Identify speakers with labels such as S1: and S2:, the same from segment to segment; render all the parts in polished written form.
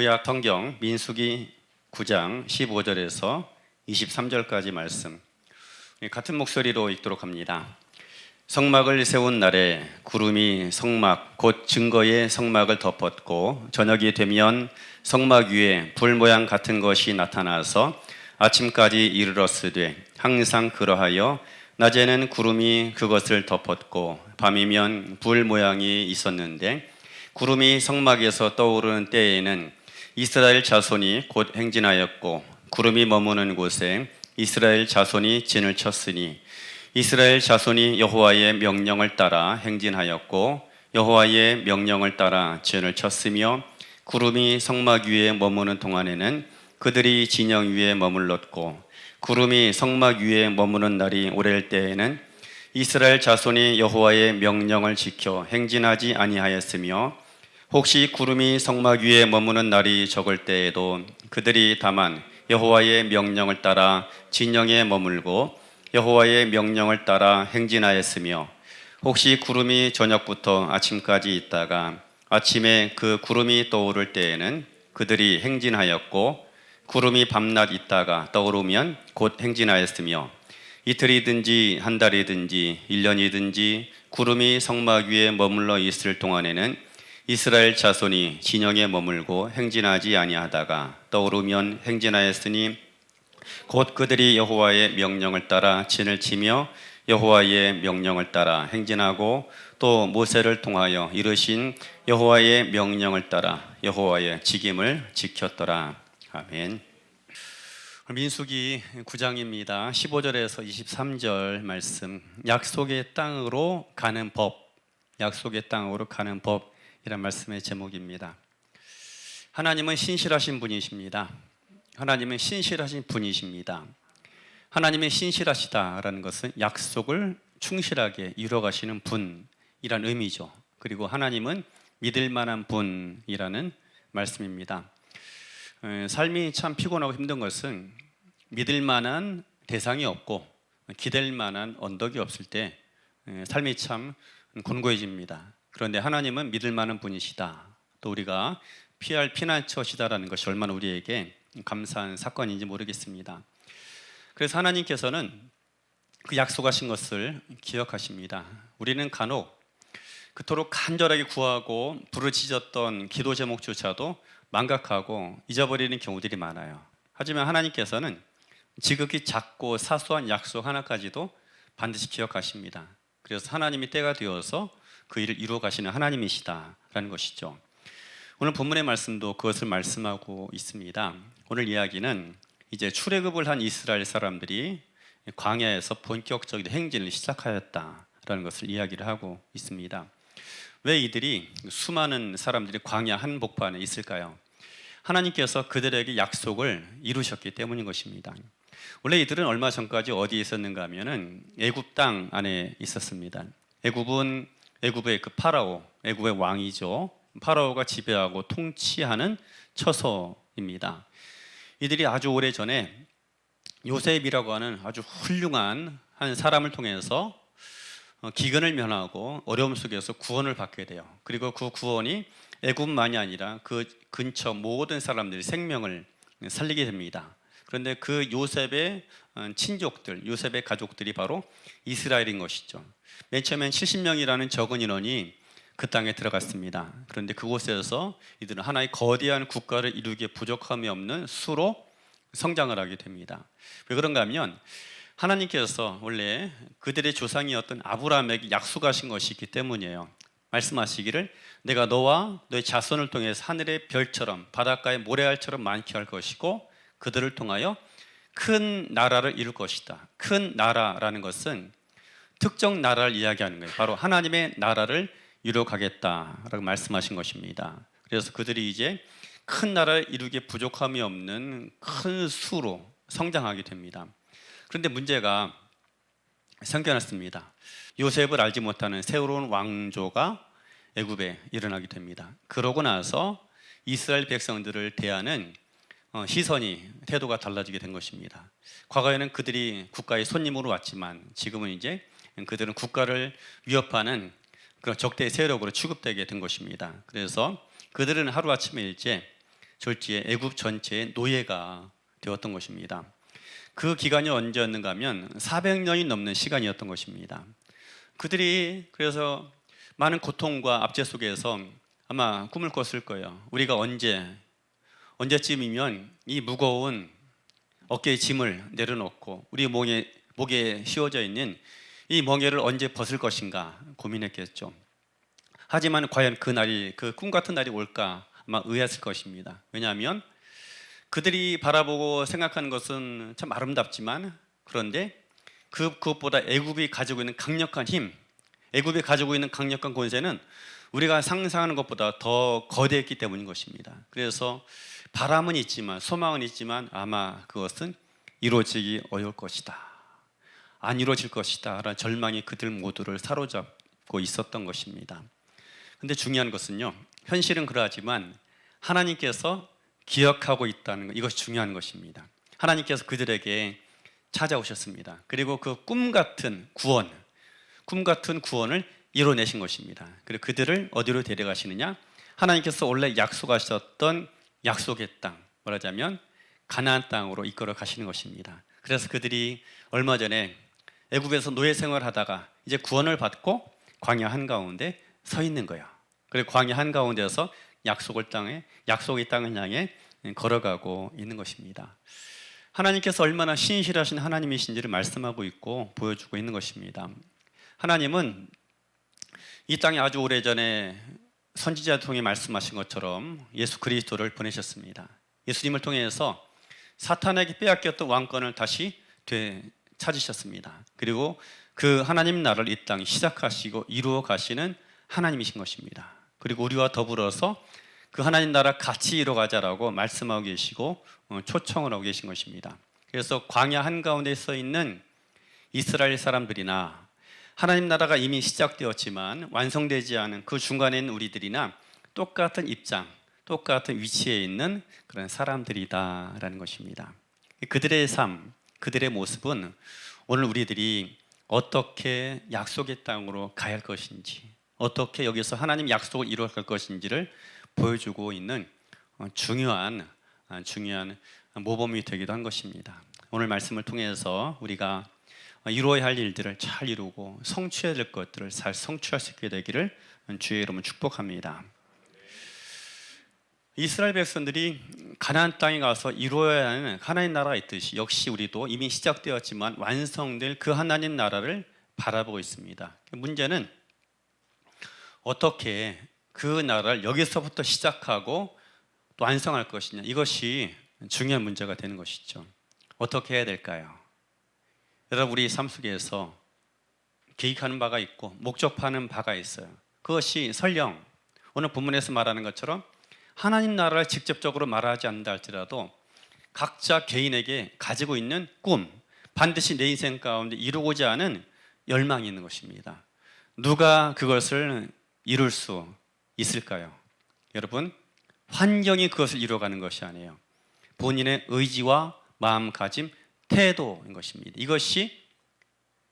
S1: 구약 성경 민수기 9장 15절에서 23절까지 말씀 같은 목소리로 읽도록 합니다. 성막을 세운 날에 구름이 성막 곧 증거의 성막을 덮었고 저녁이 되면 성막 위에 불 모양 같은 것이 나타나서 아침까지 이르렀으되 항상 그러하여 낮에는 구름이 그것을 덮었고 밤이면 불 모양이 있었는데 구름이 성막에서 떠오르는 때에는 이스라엘 자손이 곧 행진하였고 구름이 머무는 곳에 이스라엘 자손이 진을 쳤으니 이스라엘 자손이 여호와의 명령을 따라 행진하였고 여호와의 명령을 따라 진을 쳤으며 구름이 성막 위에 머무는 동안에는 그들이 진영 위에 머물렀고 구름이 성막 위에 머무는 날이 오래일 때에는 이스라엘 자손이 여호와의 명령을 지켜 행진하지 아니하였으며 혹시 구름이 성막 위에 머무는 날이 적을 때에도 그들이 다만 여호와의 명령을 따라 진영에 머물고 여호와의 명령을 따라 행진하였으며 혹시 구름이 저녁부터 아침까지 있다가 아침에 그 구름이 떠오를 때에는 그들이 행진하였고 구름이 밤낮 있다가 떠오르면 곧 행진하였으며 이틀이든지 한 달이든지 1년이든지 구름이 성막 위에 머물러 있을 동안에는 이스라엘 자손이 진영에 머물고 행진하지 아니하다가 떠오르면 행진하였으니 곧 그들이 여호와의 명령을 따라 진을 치며 여호와의 명령을 따라 행진하고 또 모세를 통하여 이르신 여호와의 명령을 따라 여호와의 직임을 지켰더라. 아멘. 민수기 9장입니다. 15절에서 23절 말씀. 약속의 땅으로 가는 법. 약속의 땅으로 가는 법. 이란 말씀의 제목입니다. 하나님은 신실하신 분이십니다. 하나님은 신실하신 분이십니다. 하나님이 신실하시다라는 것은 약속을 충실하게 이루어가시는 분이란 의미죠. 그리고 하나님은 믿을 만한 분이라는 말씀입니다. 삶이 참 피곤하고 힘든 것은 믿을 만한 대상이 없고 기댈 만한 언덕이 없을 때 삶이 참 곤고해집니다. 그런데 하나님은 믿을 만한 분이시다. 또 우리가 피할 피난처시다라는 것이 얼마나 우리에게 감사한 사건인지 모르겠습니다. 그래서 하나님께서는 그 약속하신 것을 기억하십니다. 우리는 간혹 그토록 간절하게 구하고 부르짖었던 기도 제목조차도 망각하고 잊어버리는 경우들이 많아요. 하지만 하나님께서는 지극히 작고 사소한 약속 하나까지도 반드시 기억하십니다. 그래서 하나님이 때가 되어서 그 일을 이루어 가시는 하나님이시다라는 것이죠. 오늘 본문의 말씀도 그것을 말씀하고 있습니다. 오늘 이야기는 이제 출애굽을 한 이스라엘 사람들이 광야에서 본격적인 행진을 시작하였다라는 것을 이야기를 하고 있습니다. 왜 이들이 수많은 사람들이 광야 한복판에 있을까요? 하나님께서 그들에게 약속을 이루셨기 때문인 것입니다. 원래 이들은 얼마 전까지 어디에 있었는가 하면은 애굽 땅 안에 있었습니다. 애굽의 그 파라오, 애굽의 왕이죠. 파라오가 지배하고 통치하는 처소입니다. 이들이 아주 오래 전에 요셉이라고 하는 아주 훌륭한 한 사람을 통해서 기근을 면하고 어려움 속에서 구원을 받게 돼요. 그리고 그 구원이 애굽만이 아니라 그 근처 모든 사람들의 생명을 살리게 됩니다. 그런데 그 요셉의 친족들, 요셉의 가족들이 바로 이스라엘인 것이죠. 맨 처음엔 70명이라는 적은 인원이 그 땅에 들어갔습니다. 그런데 그곳에서 이들은 하나의 거대한 국가를 이루기에 부족함이 없는 수로 성장을 하게 됩니다. 왜 그런가 하면 하나님께서 원래 그들의 조상이었던 아브라함에게 약속하신 것이 있기 때문이에요. 말씀하시기를 내가 너와 너의 자손을 통해서 하늘의 별처럼 바닷가의 모래알처럼 많게 할 것이고 그들을 통하여 큰 나라를 이룰 것이다. 큰 나라라는 것은 특정 나라를 이야기하는 거예요. 바로 하나님의 나라를 이루어가겠다라고 말씀하신 것입니다. 그래서 그들이 이제 큰 나라를 이루기에 부족함이 없는 큰 수로 성장하게 됩니다. 그런데 문제가 생겨났습니다. 요셉을 알지 못하는 새로운 왕조가 애굽에 일어나게 됩니다. 그러고 나서 이스라엘 백성들을 대하는 시선이 태도가 달라지게 된 것입니다. 과거에는 그들이 국가의 손님으로 왔지만 지금은 이제 그들은 국가를 위협하는 그런 적대 세력으로 취급되게 된 것입니다. 그래서 그들은 하루아침에 일제 졸지에 애굽 전체의 노예가 되었던 것입니다. 그 기간이 언제였는가 하면 400년이 넘는 시간이었던 것입니다. 그들이 그래서 많은 고통과 압제 속에서 아마 꿈을 꿨을 거예요. 우리가 언제쯤이면 이 무거운 어깨의 짐을 내려놓고 우리 목에 씌워져 있는 이 멍에를 언제 벗을 것인가 고민했겠죠. 하지만 과연 그 꿈 같은 날이 올까 아마 의아했을 것입니다. 왜냐하면 그들이 바라보고 생각하는 것은 참 아름답지만 그런데 그것보다 애굽이 가지고 있는 강력한 힘, 애굽이 가지고 있는 강력한 권세는 우리가 상상하는 것보다 더 거대했기 때문인 것입니다. 그래서 바람은 있지만 소망은 있지만 아마 그것은 이루어지기 어려울 것이다. 안 이루어질 것이다. 라는 절망이 그들 모두를 사로잡고 있었던 것입니다. 근데 중요한 것은요. 현실은 그러하지만 하나님께서 기억하고 있다는 것, 이것이 중요한 것입니다. 하나님께서 그들에게 찾아오셨습니다. 그리고 그 꿈 같은 구원을 이뤄내신 것입니다. 그리고 그들을 어디로 데려가시느냐? 하나님께서 원래 약속하셨던 약속의 땅, 말하자면 가나안 땅으로 이끌어 가시는 것입니다. 그래서 그들이 얼마 전에 애굽에서 노예 생활하다가 이제 구원을 받고 광야 한가운데 서 있는 거예요. 그리고 광야 한가운데서 약속의 땅을 향해 걸어가고 있는 것입니다. 하나님께서 얼마나 신실하신 하나님이신지를 말씀하고 있고 보여주고 있는 것입니다. 하나님은 이 땅에 아주 오래전에 선지자 통해 말씀하신 것처럼 예수 그리스도를 보내셨습니다. 예수님을 통해서 사탄에게 빼앗겼던 왕권을 다시 되찾으셨습니다. 그리고 그 하나님 나라를 이 땅에 시작하시고 이루어 가시는 하나님이신 것입니다. 그리고 우리와 더불어서 그 하나님 나라 같이 이루어가자라고 말씀하고 계시고 초청을 하고 계신 것입니다. 그래서 광야 한가운데 서 있는 이스라엘 사람들이나 하나님 나라가 이미 시작되었지만 완성되지 않은 그 중간에 있는 우리들이나 똑같은 입장, 똑같은 위치에 있는 그런 사람들이다라는 것입니다. 그들의 삶, 그들의 모습은 오늘 우리들이 어떻게 약속의 땅으로 가야 할 것인지, 어떻게 여기서 하나님 약속을 이루어갈 것인지를 보여주고 있는 중요한 모범이 되기도 한 것입니다. 오늘 말씀을 통해서 우리가 이루어야 할 일들을 잘 이루고 성취해야 될 것들을 잘 성취할 수 있게 되기를 주의 이름으로 축복합니다. 이스라엘 백성들이 가나안 땅에 가서 이루어야 하는 하나님 나라가 있듯이 역시 우리도 이미 시작되었지만 완성될 그 하나님 나라를 바라보고 있습니다. 문제는 어떻게 그 나라를 여기서부터 시작하고 또 완성할 것이냐, 이것이 중요한 문제가 되는 것이죠. 어떻게 해야 될까요? 여러분, 우리 삶 속에서 계획하는 바가 있고 목적하는 바가 있어요. 그것이 설령 오늘 본문에서 말하는 것처럼 하나님 나라를 직접적으로 말하지 않는다 할지라도 각자 개인에게 가지고 있는 꿈, 반드시 내 인생 가운데 이루고자 하는 열망이 있는 것입니다. 누가 그것을 이룰 수 있을까요? 여러분, 환경이 그것을 이루어가는 것이 아니에요. 본인의 의지와 마음가짐, 태도인 것입니다. 이것이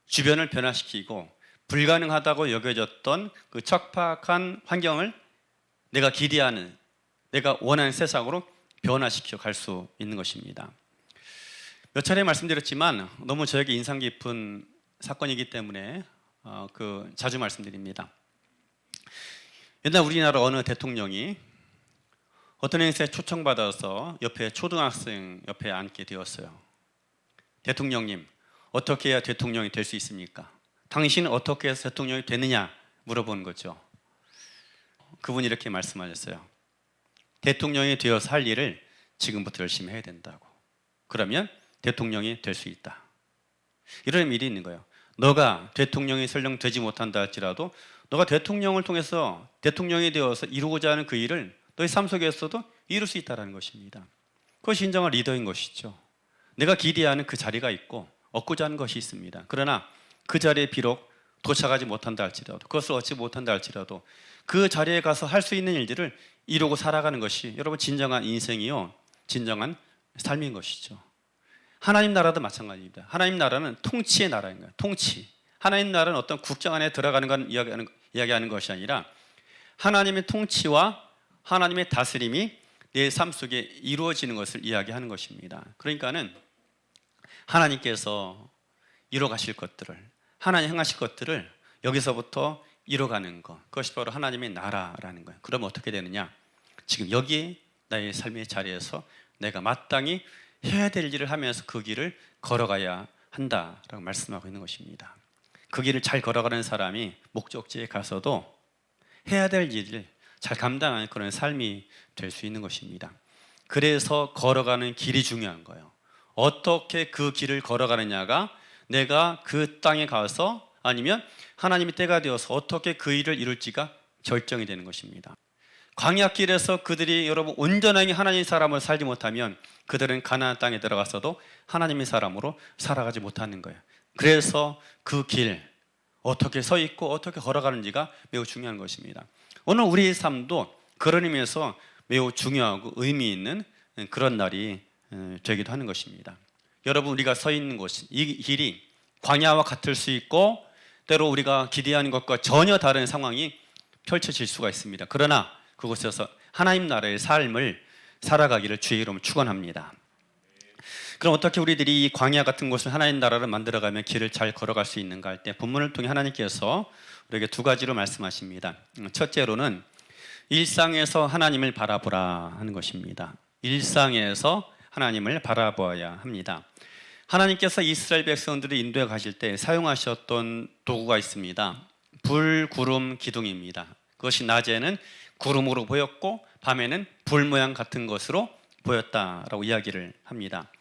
S1: 주변을 변화시키고 불가능하다고 여겨졌던 그 척박한 환경을 내가 기대하는, 내가 원하는 세상으로 변화시켜 갈 수 있는 것입니다. 몇 차례 말씀드렸지만 너무 저에게 인상 깊은 사건이기 때문에 자주 말씀드립니다. 옛날 우리나라 어느 대통령이 어떤 행사에 초청받아서 옆에 초등학생 옆에 앉게 되었어요. 대통령님, 어떻게 해야 대통령이 될 수 있습니까? 당신은 어떻게 해서 대통령이 되느냐 물어본 거죠. 그분이 이렇게 말씀하셨어요. 대통령이 되어서 할 일을 지금부터 열심히 해야 된다고. 그러면 대통령이 될 수 있다. 이런 일이 있는 거예요. 너가 대통령이 설령 되지 못한다 할지라도 너가 대통령을 통해서 대통령이 되어서 이루고자 하는 그 일을 너의 삶 속에서도 이룰 수 있다는 것입니다. 그것이 진정한 리더인 것이죠. 내가 기대하는 그 자리가 있고 얻고자 하는 것이 있습니다. 그러나 그 자리에 비록 도착하지 못한다 할지라도, 그것을 얻지 못한다 할지라도 그 자리에 가서 할 수 있는 일들을 이루고 살아가는 것이 여러분 진정한 인생이요, 진정한 삶인 것이죠. 하나님 나라도 마찬가지입니다. 하나님 나라는 통치의 나라인 거예요. 통치. 하나님 나라는 어떤 국정 안에 들어가는 건 이야기하는 것이 아니라 하나님의 통치와 하나님의 다스림이 내 삶 속에 이루어지는 것을 이야기하는 것입니다. 그러니까는 하나님께서 이뤄가실 것들을, 하나님 행하실 것들을 여기서부터 이뤄가는 것, 그것이 바로 하나님의 나라라는 거예요. 그러면 어떻게 되느냐? 지금 여기 나의 삶의 자리에서 내가 마땅히 해야 될 일을 하면서 그 길을 걸어가야 한다라고 말씀하고 있는 것입니다. 그 길을 잘 걸어가는 사람이 목적지에 가서도 해야 될 일을 잘 감당하는 그런 삶이 될 수 있는 것입니다. 그래서 걸어가는 길이 중요한 거예요. 어떻게 그 길을 걸어가느냐가 내가 그 땅에 가서 아니면 하나님의 때가 되어서 어떻게 그 일을 이룰지가 결정이 되는 것입니다. 광야길에서 그들이 여러분 온전하게 하나님의 사람으로 살지 못하면 그들은 가나안 땅에 들어가서도 하나님의 사람으로 살아가지 못하는 거예요. 그래서 그 길 어떻게 서 있고 어떻게 걸어가는지가 매우 중요한 것입니다. 오늘 우리의 삶도 그런 의미에서 매우 중요하고 의미 있는 그런 날이 되기도 하는 것입니다. 여러분, 우리가 서 있는 곳, 이 길이 광야와 같을 수 있고 때로 우리가 기대하는 것과 전혀 다른 상황이 펼쳐질 수가 있습니다. 그러나 그곳에서 하나님 나라의 삶을 살아가기를 주의 이름으로 축원합니다. 그럼 어떻게 우리들이 이 광야 같은 곳을 하나님 나라를 만들어가면 길을 잘 걸어갈 수 있는가 할 때 본문을 통해 하나님께서 우리에게 두 가지로 말씀하십니다. 첫째로는 일상에서 하나님을 바라보라 하는 것입니다. 일상에서 하나님을 바라보아야 합니다. 하나님께서 이스라엘 백성들을 인도해 가실 때 사용하셨던 도구가 있습니다. 불, 구름, 기둥입니다. 그것이 낮에는 구름으로 보였고 밤에는 불 모양 같은 것으로 보였다라고 이야기를 합니다.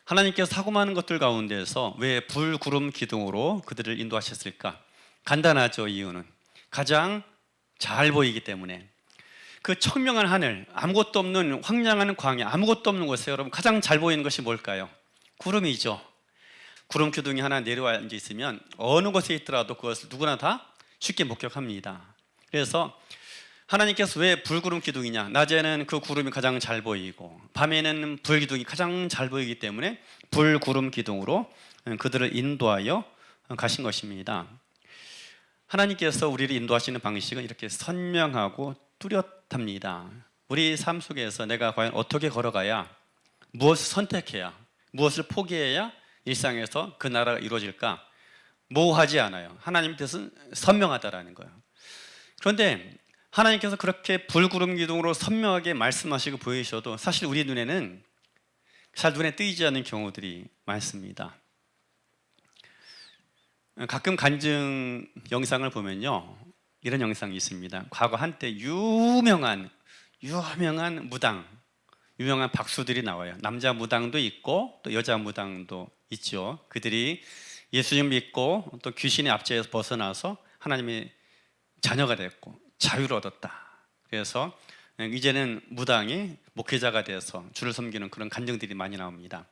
S1: 하나님께서 하고 많은 것들 가운데서 왜 불, 구름, 기둥으로 그들을 인도하셨을까? 간단하죠. 이유는 가장 잘 보이기 때문에. 그 청명한 하늘, 아무것도 없는 황량한 광야, 아무것도 없는 곳에 여러분 가장 잘 보이는 것이 뭘까요? 구름이죠. 구름 기둥이 하나 내려와 앉아 있으면 어느 곳에 있더라도 그것을 누구나 다 쉽게 목격합니다. 그래서 하나님께서 왜 불구름 기둥이냐? 낮에는 그 구름이 가장 잘 보이고 밤에는 불 기둥이 가장 잘 보이기 때문에 불구름 기둥으로 그들을 인도하여 가신 것입니다. 하나님께서 우리를 인도하시는 방식은 이렇게 선명하고 뚜렷합니다. 우리 삶 속에서 내가 과연 어떻게 걸어가야, 무엇을 선택해야, 무엇을 포기해야 일상에서 그 나라가 이루어질까? 모호하지 않아요. 하나님 뜻은 선명하다라는 거예요. 그런데 하나님께서 그렇게 불구름 기둥으로 선명하게 말씀하시고 보이셔도 사실 우리 눈에는 잘 눈에 띄지 않는 경우들이 많습니다. 가끔 간증 영상을 보면요, 이런 영상이 있습니다. 과거 한때 유명한 무당, 유명한 박수들이 나와요. 남자 무당도 있고 또 여자 무당도 있죠. 그들이 예수님 믿고 또 귀신의 압제에서 벗어나서 하나님의 자녀가 됐고 자유를 얻었다. 그래서 이제는 무당이 목회자가 돼서 주를 섬기는 그런 간증들이 많이 나옵니다.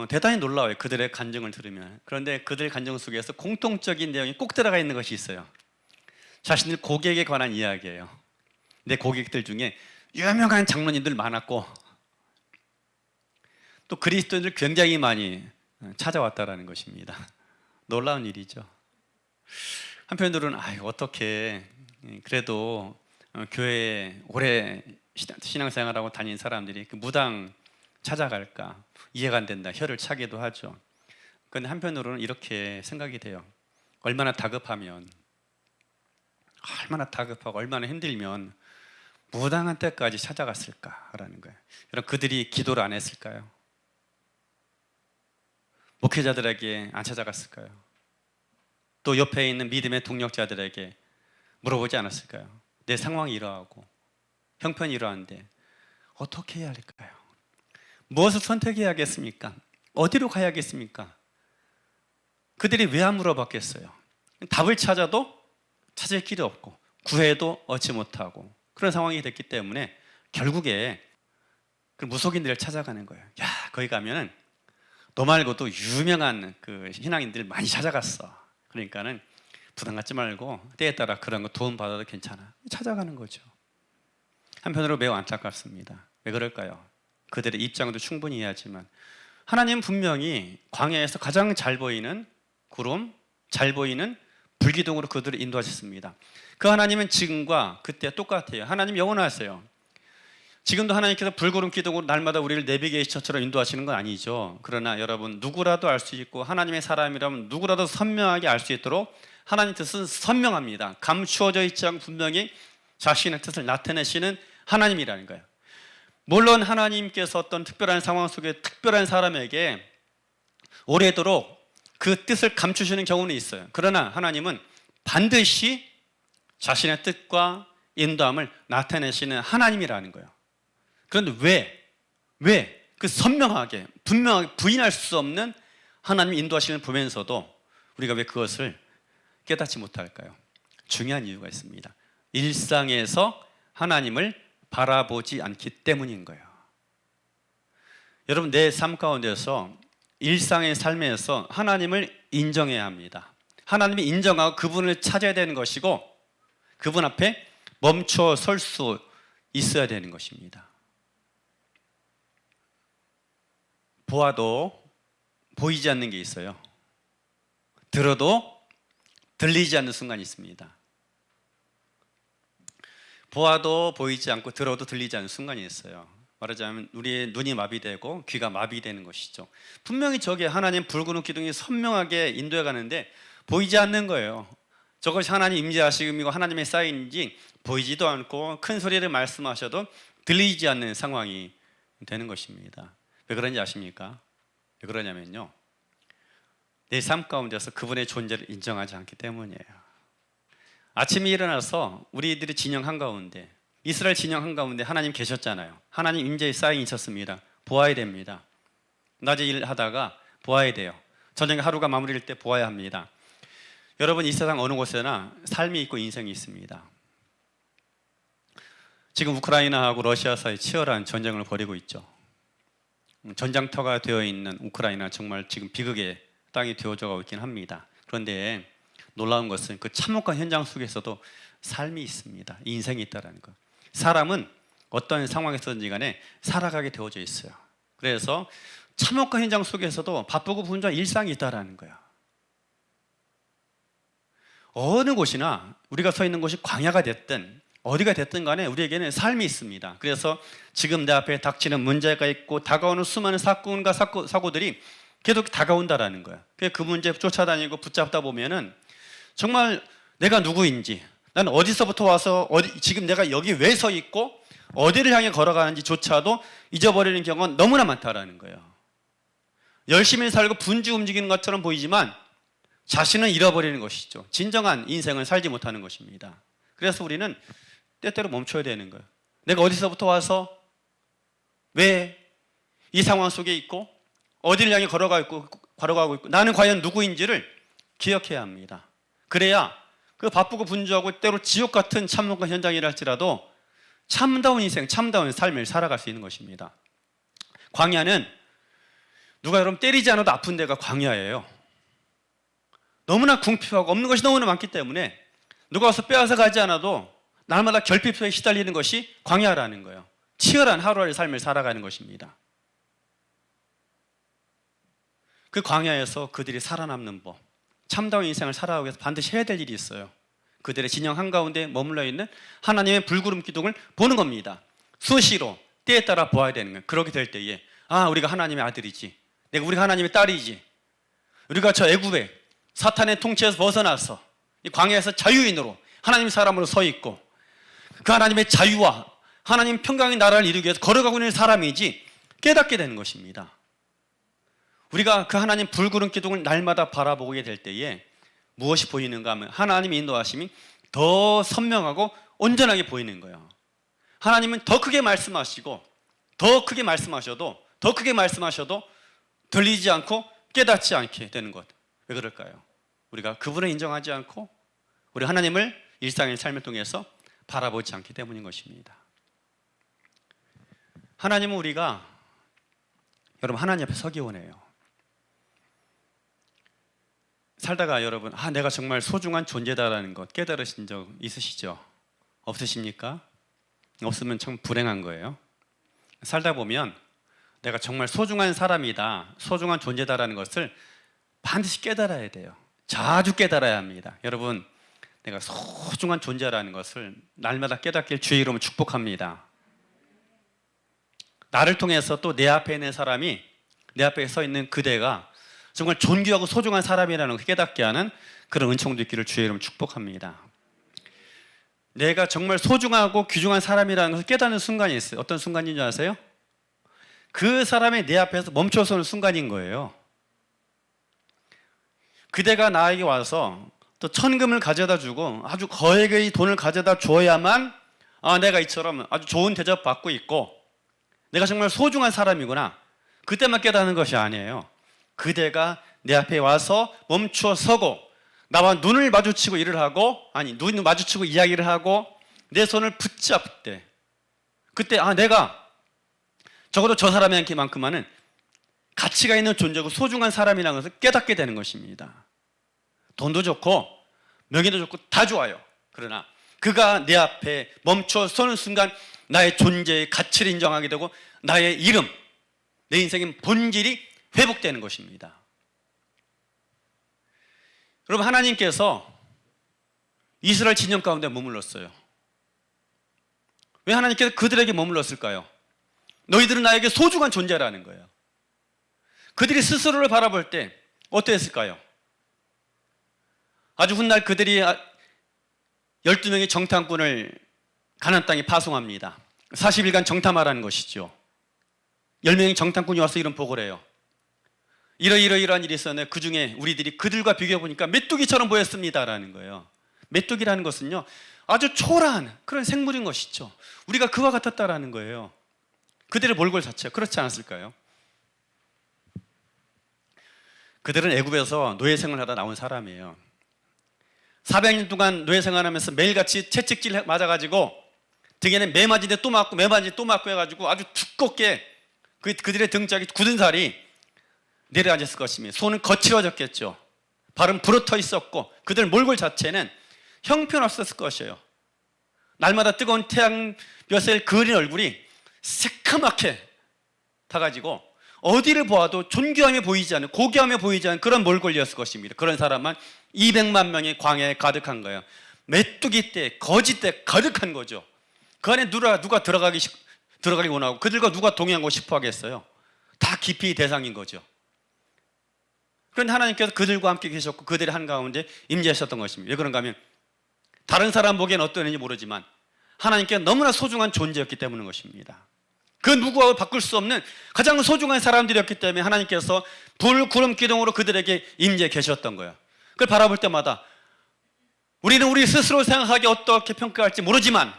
S1: 대단히 놀라워요. 그들의 간증을 들으면. 그런데 그들 간증 속에서 공통적인 내용이 꼭 들어가 있는 것이 있어요. 자신들 고객에 관한 이야기예요. 내 고객들 중에 유명한 장로님들 많았고 또 그리스도인들 굉장히 많이 찾아왔다라는 것입니다. 놀라운 일이죠. 한편으로는 어떻게 그래도 교회에 오래 신앙생활하고 다닌 사람들이 그 무당 찾아갈까 이해가 안 된다, 혀를 차기도 하죠. 그런데 한편으로는 이렇게 생각이 돼요. 얼마나 다급하고 얼마나 힘들면 무당한 때까지 찾아갔을까라는 거예요. 여러분, 그들이 기도를 안 했을까요? 목회자들에게 안 찾아갔을까요? 또 옆에 있는 믿음의 동력자들에게 물어보지 않았을까요? 내 상황이 이러하고 형편이 이러한데 어떻게 해야 할까요? 무엇을 선택해야겠습니까? 어디로 가야겠습니까? 그들이 왜 안 물어봤겠어요? 답을 찾아도 찾을 길이 없고 구해도 얻지 못하고 그런 상황이 됐기 때문에 결국에 그 무속인들을 찾아가는 거예요. 야, 거기 가면은 너 말고도 유명한 그 신앙인들 많이 찾아갔어. 그러니까는 부담 갖지 말고 때에 따라 그런 거 도움 받아도 괜찮아. 찾아가는 거죠. 한편으로 매우 안타깝습니다. 왜 그럴까요? 그들의 입장도 충분히 이해하지만 하나님은 분명히 광야에서 가장 잘 보이는 구름, 잘 보이는 불기둥으로 그들을 인도하셨습니다. 그 하나님은 지금과 그때 똑같아요. 하나님 영원하세요. 지금도 하나님께서 불구름 기둥으로 날마다 우리를 내비게이션처럼 인도하시는 건 아니죠. 그러나 여러분, 누구라도 알 수 있고 하나님의 사람이라면 누구라도 선명하게 알 수 있도록 하나님 뜻은 선명합니다. 감추어져 있지 않고 분명히 자신의 뜻을 나타내시는 하나님이라는 거예요. 물론 하나님께서 어떤 특별한 상황 속에 특별한 사람에게 오래도록 그 뜻을 감추시는 경우는 있어요. 그러나 하나님은 반드시 자신의 뜻과 인도함을 나타내시는 하나님이라는 거예요. 그런데 왜 그 선명하게 분명하게 부인할 수 없는 하나님의 인도하시는 보면서도 우리가 왜 그것을 깨닫지 못할까요? 중요한 이유가 있습니다. 일상에서 하나님을 바라보지 않기 때문인 거예요. 여러분, 내 삶 가운데서 일상의 삶에서 하나님을 인정해야 합니다. 하나님이 인정하고 그분을 찾아야 되는 것이고 그분 앞에 멈춰 설 수 있어야 되는 것입니다. 보아도 보이지 않는 게 있어요. 들어도 들리지 않는 순간이 있습니다. 보아도 보이지 않고 들어도 들리지 않는 순간이 있어요. 말하자면 우리의 눈이 마비되고 귀가 마비되는 것이죠. 분명히 저게 하나님 불구름 기둥이 선명하게 인도해 가는데 보이지 않는 거예요. 저것이 하나님 임재하심이고 하나님의 사인인지 보이지도 않고 큰 소리를 말씀하셔도 들리지 않는 상황이 되는 것입니다. 왜 그런지 아십니까? 왜 그러냐면요, 내 삶 가운데서 그분의 존재를 인정하지 않기 때문이에요. 아침에 일어나서 우리들이 진영 한가운데, 이스라엘 진영 한가운데 하나님 계셨잖아요. 하나님 임재의 사인이 있었습니다. 보아야 됩니다. 낮에 일하다가 보아야 돼요. 저녁에 하루가 마무리될 때 보아야 합니다. 여러분, 이 세상 어느 곳에나 삶이 있고 인생이 있습니다. 지금 우크라이나하고 러시아 사이 치열한 전쟁을 벌이고 있죠. 전장터가 되어 있는 우크라이나, 정말 지금 비극의 땅이 되어져 있긴 합니다. 그런데 놀라운 것은 그 참혹한 현장 속에서도 삶이 있습니다. 인생이 있다는 것. 사람은 어떤 상황에서든지 간에 살아가게 되어져 있어요. 그래서 참혹한 현장 속에서도 바쁘고 분주한 일상이 있다는 거예요. 어느 곳이나 우리가 서 있는 곳이 광야가 됐든 어디가 됐든 간에 우리에게는 삶이 있습니다. 그래서 지금 내 앞에 닥치는 문제가 있고 다가오는 수많은 사건과 사고들이 계속 다가온다라는 거예요. 그 문제 쫓아다니고 붙잡다 보면은 정말 내가 누구인지, 나는 어디서부터 와서 지금 내가 여기 왜 서 있고 어디를 향해 걸어가는지조차도 잊어버리는 경우가 너무나 많다라는 거예요. 열심히 살고 분주 움직이는 것처럼 보이지만 자신은 잃어버리는 것이죠. 진정한 인생을 살지 못하는 것입니다. 그래서 우리는 때때로 멈춰야 되는 거예요. 내가 어디서부터 와서 왜 이 상황 속에 있고 어디를 향해 걸어가고 있고 나는 과연 누구인지를 기억해야 합니다. 그래야 그 바쁘고 분주하고 때로 지옥 같은 참혹한 현장이라 할지라도 참다운 인생, 참다운 삶을 살아갈 수 있는 것입니다. 광야는 누가 여러분 때리지 않아도 아픈 데가 광야예요. 너무나 궁핍하고 없는 것이 너무나 많기 때문에 누가 와서 빼앗아 가지 않아도 날마다 결핍소에 시달리는 것이 광야라는 거예요. 치열한 하루하루의 삶을 살아가는 것입니다. 그 광야에서 그들이 살아남는 법, 참다운 인생을 살아가기 위해서 반드시 해야 될 일이 있어요. 그들의 진영 한가운데 머물러 있는 하나님의 불구름 기둥을 보는 겁니다. 수시로 때에 따라 보아야 되는 거예요. 그렇게 될 때에 우리가 하나님의 아들이지, 우리가 하나님의 딸이지, 우리가 저 애굽의 사탄의 통치에서 벗어나서 이 광야에서 자유인으로 하나님의 사람으로 서 있고 그 하나님의 자유와 하나님 평강의 나라를 이루기 위해서 걸어가고 있는 사람이지 깨닫게 되는 것입니다. 우리가 그 하나님 불구름 기둥을 날마다 바라보게 될 때에 무엇이 보이는가 하면 하나님의 인도하심이 더 선명하고 온전하게 보이는 거예요. 하나님은 더 크게 말씀하시고 더 크게 말씀하셔도 들리지 않고 깨닫지 않게 되는 것. 왜 그럴까요? 우리가 그분을 인정하지 않고 우리 하나님을 일상의 삶을 통해서 바라보지 않기 때문인 것입니다. 하나님은 우리가 여러분 하나님 앞에 서기 원해요. 살다가 여러분 내가 정말 소중한 존재다라는 것 깨달으신 적 있으시죠? 없으십니까? 없으면 참 불행한 거예요. 살다 보면 내가 정말 소중한 사람이다, 소중한 존재다라는 것을 반드시 깨달아야 돼요. 자주 깨달아야 합니다. 여러분, 내가 소중한 존재라는 것을 날마다 깨닫길 주의 이름으로 축복합니다. 나를 통해서 또 내 앞에 있는 사람이, 내 앞에 서 있는 그대가 정말 존귀하고 소중한 사람이라는 걸 깨닫게 하는 그런 은총도 있기를 주의 이름으로 축복합니다. 내가 정말 소중하고 귀중한 사람이라는 것을 깨닫는 순간이 있어요. 어떤 순간인 줄 아세요? 그 사람이 내 앞에서 멈춰서는 순간인 거예요. 그대가 나에게 와서 또 천금을 가져다 주고 아주 거액의 돈을 가져다 줘야만 내가 이처럼 아주 좋은 대접 받고 있고 내가 정말 소중한 사람이구나, 그때만 깨닫는 것이 아니에요. 그대가 내 앞에 와서 멈추어 서고 나와 눈을 마주치고 일을 하고, 눈을 마주치고 이야기를 하고 내 손을 붙잡을 때, 그때 내가 적어도 저 사람한테만큼은 가치가 있는 존재고 소중한 사람이라는 것을 깨닫게 되는 것입니다. 돈도 좋고 명예도 좋고 다 좋아요. 그러나 그가 내 앞에 멈춰 서는 순간 나의 존재의 가치를 인정하게 되고 나의 이름, 내 인생의 본질이 회복되는 것입니다. 여러분, 하나님께서 이스라엘 진영 가운데 머물렀어요. 왜 하나님께서 그들에게 머물렀을까요? 너희들은 나에게 소중한 존재라는 거예요. 그들이 스스로를 바라볼 때 어떠했을까요? 아주 훗날 그들이 12명의 정탐꾼을 가나안 땅에 파송합니다. 40일간 정탐하라는 것이죠. 10명의 정탐꾼이 와서 이런 보고를 해요. 이러이러한 일이 있었는데 그 중에 우리들이 그들과 비교해보니까 메뚜기처럼 보였습니다라는 거예요. 메뚜기라는 것은요, 아주 초라한 그런 생물인 것이죠. 우리가 그와 같았다라는 거예요. 그들의 몰골 자체가 그렇지 않았을까요? 그들은 애굽에서 노예 생활하다 나온 사람이에요. 400년 동안 노예 생활하면서 매일같이 채찍질 맞아가지고 등에는 매 맞은데 또 맞고 매 맞은데 또 맞고 해가지고 아주 두껍게 그들의 등짝이 굳은 살이 내려앉았을 것입니다. 손은 거칠어졌겠죠. 발은 부러터 있었고 그들 몰골 자체는 형편없었을 것이에요. 날마다 뜨거운 태양볕에 그을린 얼굴이 새카맣게 타가지고 어디를 보아도 존귀함이 보이지 않는, 고귀함이 보이지 않는 그런 몰골이었을 것입니다. 그런 사람만 200만 명의 광야에 가득한 거예요. 메뚜기 때, 거지 때 가득한 거죠. 그 안에 누가 들어가기 원하고 그들과 누가 동행하고 싶어 하겠어요? 다 기피 대상인 거죠. 그런데 하나님께서 그들과 함께 계셨고 그들의 한가운데 임재하셨던 것입니다. 왜 그런가 하면 다른 사람 보기엔 어떠는지 모르지만 하나님께 너무나 소중한 존재였기 때문인 것입니다. 그 누구와 바꿀 수 없는 가장 소중한 사람들이었기 때문에 하나님께서 불, 구름, 기둥으로 그들에게 임재해 계셨던 거예요. 그걸 바라볼 때마다 우리는 우리 스스로 생각하기 어떻게 평가할지 모르지만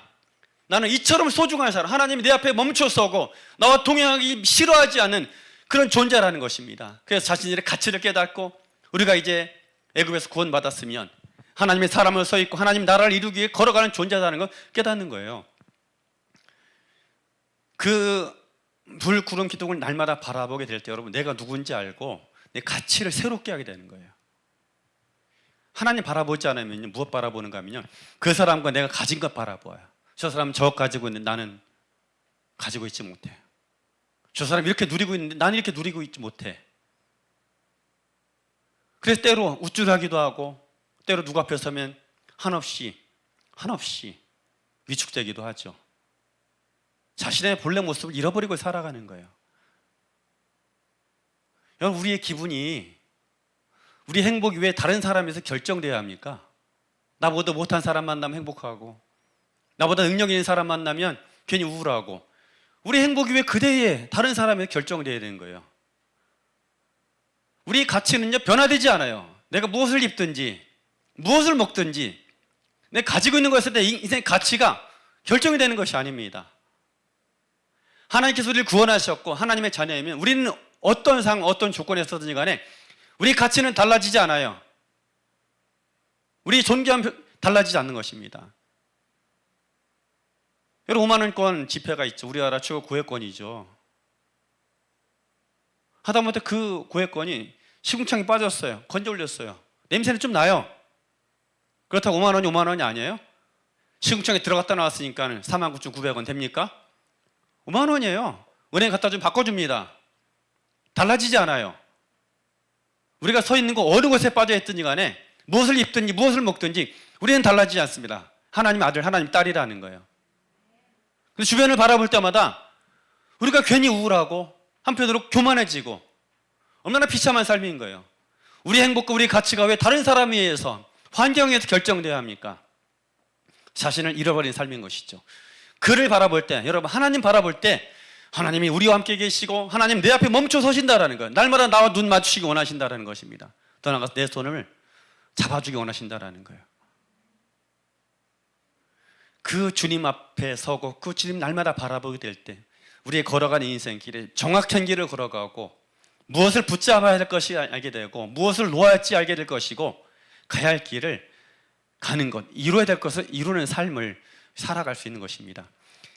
S1: 나는 이처럼 소중한 사람, 하나님이 내 앞에 멈춰서고 나와 동행하기 싫어하지 않는 그런 존재라는 것입니다. 그래서 자신들의 가치를 깨닫고 우리가 이제 애굽에서 구원받았으면 하나님의 사람을 서 있고 하나님 나라를 이루기 위해 걸어가는 존재라는 걸 깨닫는 거예요. 그 불, 구름, 기둥을 날마다 바라보게 될 때 여러분 내가 누군지 알고 내 가치를 새롭게 하게 되는 거예요. 하나님 바라보지 않으면 무엇 바라보는가 하면요, 그 사람과 내가 가진 것 바라보아요. 저 사람은 저것 가지고 있는데 나는 가지고 있지 못해. 저 사람이 이렇게 누리고 있는데 나는 이렇게 누리고 있지 못해. 그래서 때로 우쭐하기도 하고 때로 누구 앞에 서면 한없이 위축되기도 하죠. 자신의 본래 모습을 잃어버리고 살아가는 거예요. 여러분, 우리의 기분이, 우리 행복이 왜 다른 사람에서 결정되어야 합니까? 나보다 못한 사람 만나면 행복하고 나보다 능력 있는 사람 만나면 괜히 우울하고, 우리 행복이 왜 그대의 다른 사람에서 결정되어야 되는 거예요? 우리 가치는요 변화되지 않아요. 내가 무엇을 입든지 무엇을 먹든지 내가 가지고 있는 것에 대해 인생의 가치가 결정이 되는 것이 아닙니다. 하나님께서 우리를 구원하셨고 하나님의 자녀이면 우리는 어떤 상황, 어떤 조건에 서든지 간에 우리 가치는 달라지지 않아요. 우리 존귀함 달라지지 않는 것입니다. 여러분, 5만 원권 지폐가 있죠. 우리나라 최고 고액권이죠. 하다못해 그 고액권이 시궁창에 빠졌어요. 건져 올렸어요. 냄새는 좀 나요. 그렇다고 5만 원이 아니에요? 시궁창에 들어갔다 나왔으니까 49,900원 됩니까? 5만 원이에요. 은행 갖다 좀 바꿔줍니다. 달라지지 않아요. 우리가 서 있는 거 어느 곳에 빠져 있든지 간에 무엇을 입든지 무엇을 먹든지 우리는 달라지지 않습니다. 하나님 아들, 하나님 딸이라는 거예요. 그래서 주변을 바라볼 때마다 우리가 괜히 우울하고 한편으로 교만해지고 얼마나 비참한 삶인 거예요. 우리 행복과 우리 가치가 왜 다른 사람에 의해서 환경에 의해서 결정돼야 합니까? 자신을 잃어버린 삶인 것이죠. 그를 바라볼 때, 여러분 하나님 바라볼 때 하나님이 우리와 함께 계시고 하나님 내 앞에 멈춰 서신다라는 거예요. 날마다 나와 눈 맞추시기 원하신다라는 것입니다. 더 나아가서 내 손을 잡아주기 원하신다라는 거예요. 그 주님 앞에 서고 그 주님 날마다 바라보게 될 때 우리의 걸어가는 인생길에 정확한 길을 걸어가고 무엇을 붙잡아야 할 것이 알게 되고 무엇을 놓아야 할지 알게 될 것이고 가야 할 길을 가는 것, 이루어야 될 것을 이루는 삶을 살아갈 수 있는 것입니다.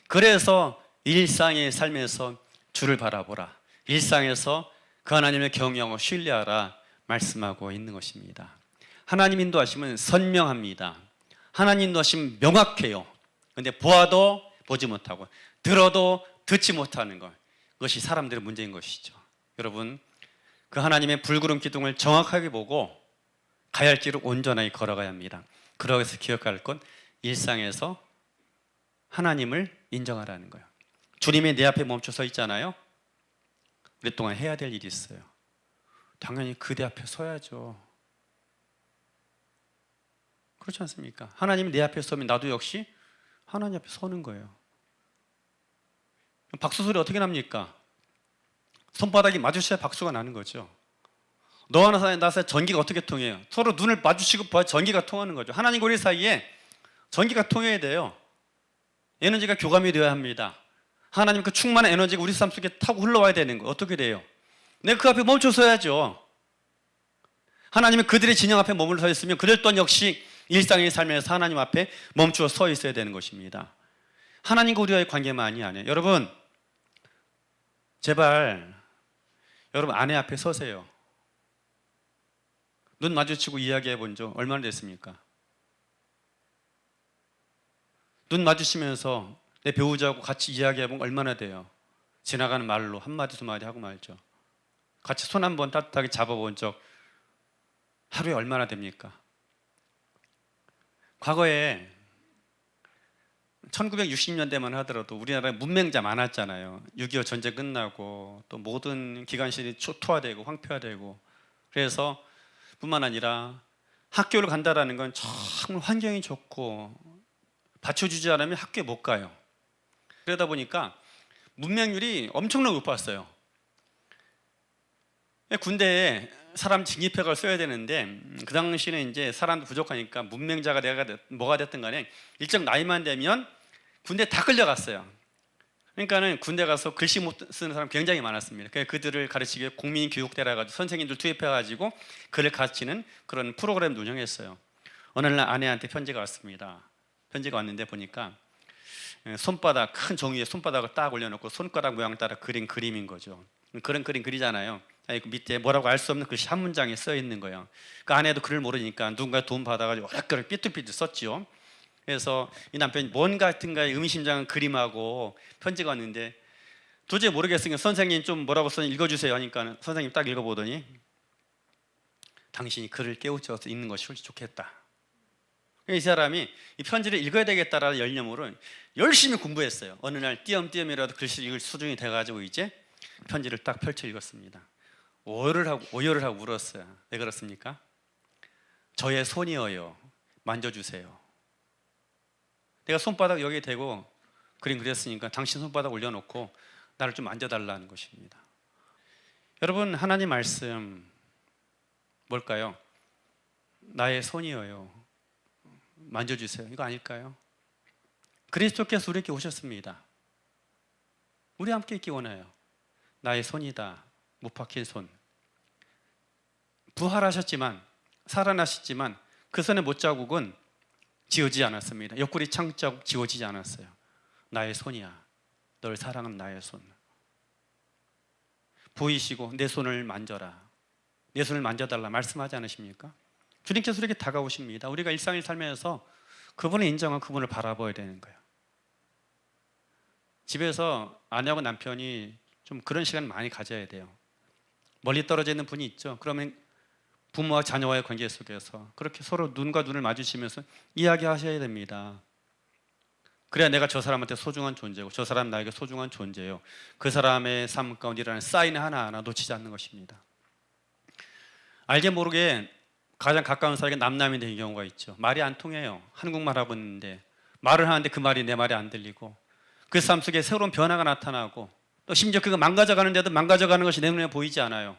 S1: 그래서 일상의 삶에서 주를 바라보라, 일상에서 그 하나님을 경외하고 신뢰하라 말씀하고 있는 것입니다. 하나님 인도하심은 선명합니다. 하나님 인도하심은 명확해요. 그런데 보아도 보지 못하고 들어도 듣지 못하는 것, 그것이 사람들의 문제인 것이죠. 여러분, 그 하나님의 불구름 기둥을 정확하게 보고 가야 할 길을 온전하게 걸어가야 합니다. 그러기 위해서 기억할 건 일상에서 하나님을 인정하라는 거예요. 주님이 내 앞에 멈춰 서 있잖아요. 오랫동안 해야 될 일이 있어요. 당연히 그대 앞에 서야죠. 그렇지 않습니까? 하나님이 내 앞에 서면 나도 역시 하나님 앞에 서는 거예요. 박수 소리 어떻게 납니까? 손바닥이 마주쳐야 박수가 나는 거죠. 너와 나 사이에 전기가 어떻게 통해요? 서로 눈을 마주치고 봐야 전기가 통하는 거죠. 하나님과 우리 사이에 전기가 통해야 돼요. 에너지가 교감이 되어야 합니다. 하나님 그 충만한 에너지가 우리 삶 속에 타고 흘러와야 되는 거. 어떻게 돼요? 내가 그 앞에 멈춰 서야죠. 하나님이 그들의 진영 앞에 머물러 서 있으면 그들 또한 역시 일상의 삶에서 하나님 앞에 멈추어 서 있어야 되는 것입니다. 하나님과 우리와의 관계만이 아니에요. 여러분, 제발 여러분 아내 앞에 서세요. 눈 마주치고 이야기해 본 적 얼마나 됐습니까? 눈 마주치면서 내 배우자하고 같이 이야기해 본 거 얼마나 돼요? 지나가는 말로 한마디 두마디 하고 말죠. 같이 손 한번 따뜻하게 잡아본 적 하루에 얼마나 됩니까? 과거에 1960년대만 하더라도 우리나라에 문맹자 많았잖아요. 6.25 전쟁 끝나고 또 모든 기관실이 초토화되고 황폐화되고, 그래서 뿐만 아니라 학교를 간다라는 건 정말 환경이 좋고 받쳐주지 않으면 학교에 못 가요. 그러다 보니까 문맹률이 엄청나게 높았어요. 군대에 사람 징집회가 써야 되는데 그 당시는 이제 사람도 부족하니까 문맹자가 내가 뭐가 됐든 간에 일정 나이만 되면 군대 다 끌려갔어요. 그러니까는 군대 가서 글씨 못 쓰는 사람 굉장히 많았습니다. 그래서 그들을 가르치기 위해 국민교육대라 가지고 선생님들 투입해가지고 글을 가르치는 그런 프로그램도 운영했어요. 어느 날 아내한테 편지가 왔습니다. 편지가 왔는데 보니까 손바닥, 큰 종이에 손바닥을 딱 올려놓고 손가락 모양 따라 그린 그림인 거죠. 그런 그림 그리잖아요. 그 밑에 뭐라고 알 수 없는 글씨 한 문장이 써 있는 거예요. 그 아내도 글을 모르니까 누군가 돈 받아가지고 어렵게 삐뚤삐뚤 썼죠. 그래서 이 남편이 뭔가 하여튼가 의미심장한 그림하고 편지가 왔는데 도저히 모르겠으니까 선생님 좀 뭐라고 써서 읽어주세요 하니까 선생님 딱 읽어보더니 당신이 글을 깨우쳐서 읽는 것이 훨씬 좋겠다. 이 사람이 이 편지를 읽어야 되겠다라는 열념으로 열심히 공부했어요. 어느 날 띄엄띄엄이라도 글씨를 읽을 수준이 돼가지고 이제 편지를 딱 펼쳐 읽었습니다. 오열을 하고 울었어요. 왜 그렇습니까? 저의 손이어요. 만져주세요. 내가 손바닥 여기에 대고 그림 그렸으니까 당신 손바닥 올려놓고 나를 좀 만져달라는 것입니다. 여러분, 하나님 말씀 뭘까요? 나의 손이어요. 만져주세요. 이거 아닐까요? 그리스도께서 우리에게 오셨습니다. 우리 함께 있기 원해요. 나의 손이다. 못 박힌 손. 부활하셨지만, 살아나셨지만 그 손의 못자국은 지워지지 않았습니다. 옆구리 창자국 지워지지 않았어요. 나의 손이야. 널 사랑하는 나의 손. 보이시고 내 손을 만져라. 내 손을 만져달라 말씀하지 않으십니까? 주님께서 우리에게 다가오십니다. 우리가 일상을 살면서 그분을 인정한 그분을 바라봐야 되는 거예요. 집에서 아내하고 남편이 좀 그런 시간을 많이 가져야 돼요. 멀리 떨어져 있는 분이 있죠. 그러면 부모와 자녀와의 관계 속에서 그렇게 서로 눈과 눈을 마주치면서 이야기하셔야 됩니다. 그래야 내가 저 사람한테 소중한 존재고 저 사람 나에게 소중한 존재예요. 그 사람의 삶 가운데 일어나는 사인 하나하나 놓치지 않는 것입니다. 알게 모르게 가장 가까운 사이가 남남이 되는 경우가 있죠. 말이 안 통해요. 한국말 하고 있는데 말을 하는데 그 말이 내 말이 안 들리고 그 삶 속에 새로운 변화가 나타나고 또 심지어 그가 망가져가는데도 망가져가는 것이 내 눈에 보이지 않아요.